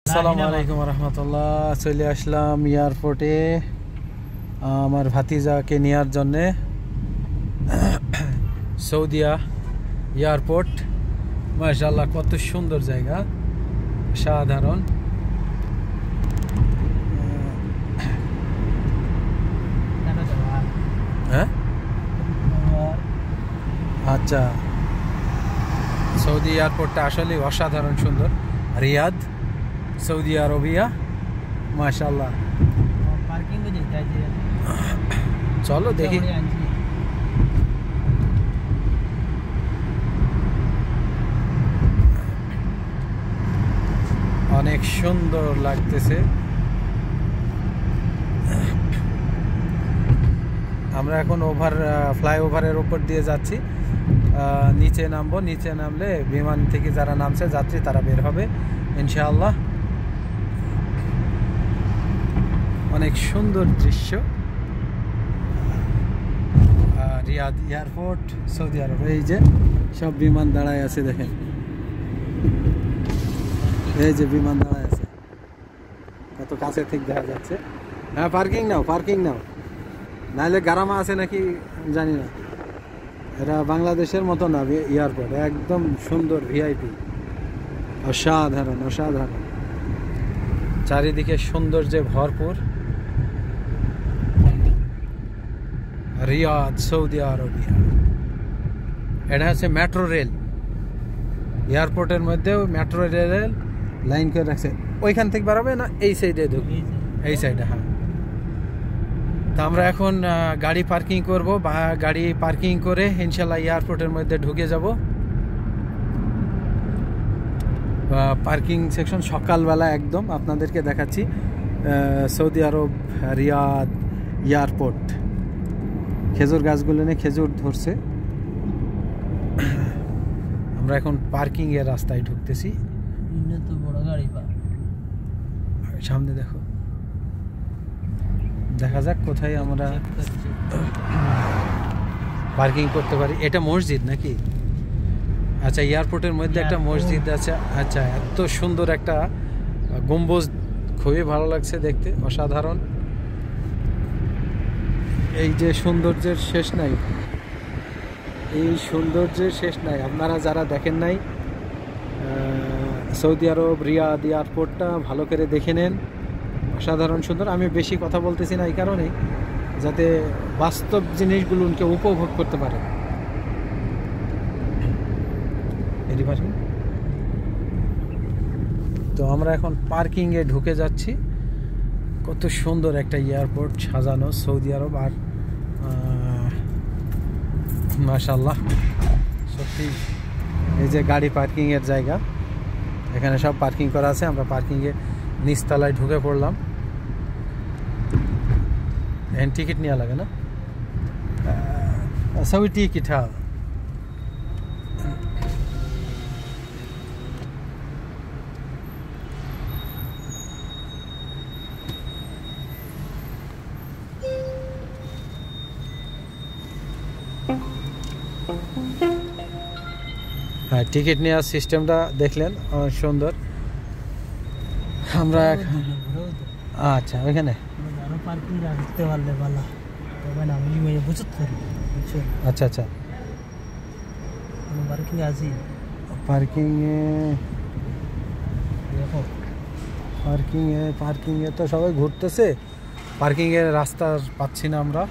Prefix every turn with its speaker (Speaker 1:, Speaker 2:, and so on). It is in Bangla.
Speaker 1: আসসালামু আলাইকুম রহমতুল্লাহ। চলে আসলাম এয়ারপোর্টে আমার ভাতিজাকে নেওয়ার জন্যে। সৌদিয়া এয়ারপোর্ট, মাশাআল্লাহ কত সুন্দর জায়গা, সাধারণ। হ্যাঁ, আচ্ছা, সৌদি এয়ারপোর্টটা আসলে অসাধারণ সুন্দর। রিয়াদ, সৌদি আরবিয়া, মাশাআল্লাহ। চলো দেখি। অনেক সুন্দর লাগতেছে। আমরা এখন ফ্লাইওভারের উপর দিয়ে যাচ্ছি। নিচে নামবো, নিচে নামলে বিমান থেকে যারা নামছে যাত্রী তারা বের হবে ইনশাআল্লাহ। অনেক সুন্দর দৃশ্য। রিয়াদ এয়ারপোর্ট, সৌদি আরব। এই যে সব বিমান দাঁড়ায় আছে, দেখেন, এই যে বিমান দাঁড়ায় আছে, কত কাছে থেকে দেখা যাচ্ছে। হ্যাঁ, পার্কিং নাও, পার্কিং নাও, নাহলে গারামা আছে নাকি জানি না। এটা বাংলাদেশের মতো না এয়ারপোর্ট, একদম সুন্দর, ভিআইপি, অসাধারণ অসাধারণ। চারিদিকে সৌন্দর্যে ভরপুর। Riyadh, Saudi Arabia. এটা হচ্ছে মেট্রো রেল। এয়ারপোর্টের মধ্যেও মেট্রো রেল লাইন করে রাখছে। ওইখান থেকে বাড়াবে না এই সাইডে ঢুকবে, এই সাইডে। হ্যাঁ, তো আমরা এখন গাড়ি পার্কিং করব, বা গাড়ি পার্কিং করে ইনশাল্লাহ এয়ারপোর্টের মধ্যে ঢুকে যাব। পার্কিং সেকশন সকালবেলা একদম আপনাদেরকে দেখাচ্ছি। সৌদি আরব রিয়াদ এয়ারপোর্ট। খেজুর গাছগুলো নিয়ে খেজুর ধরছে। আমরা এখন পার্কিং এর রাস্তায় ঢুকতেছি। সামনে দেখো, দেখা যাক কোথায় আমরা পার্কিং করতে পারি। এটা মসজিদ নাকি? আচ্ছা, এয়ারপোর্টের মধ্যে একটা মসজিদ আছে। আচ্ছা, এত সুন্দর একটা গম্বুজ, খুবই ভালো লাগছে দেখতে, অসাধারণ। এই যে সৌন্দর্যের শেষ নাই, এই সৌন্দর্যের শেষ নাই। আপনারা যারা দেখেন নাই সৌদি আরব রিয়াদ এয়ারপোর্টটা, ভালো করে দেখে নেন, অসাধারণ সুন্দর। আমি বেশি কথা বলতেছি না এই কারণে, যাতে বাস্তব জিনিসগুলোকে উপভোগ করতে পারে। তো আমরা এখন পার্কিংয়ে ঢুকে যাচ্ছি। কত সুন্দর একটা এয়ারপোর্ট সাজানো সৌদি আরব। আর মাশাআল্লাহ, সত্যি এই যে গাড়ি পার্কিংয়ের জায়গা, এখানে সব পার্কিং করা আছে। আমরা পার্কিংয়ে নিচতলায় ঢুকে পড়লাম। এখানে টিকিট নেওয়া লাগে না? সবই টিকিট। হ্যাঁ, হ্যাঁ, টিকিট নেওয়ার সিস্টেমটা দেখলেন, অনেক সুন্দর। আমরা আচ্ছা, ওইখানে আচ্ছা আচ্ছা, পার্কিংয়ে তো সবাই ঘুরতেছে। পার্কিংয়ের রাস্তা পাচ্ছি না আমরা।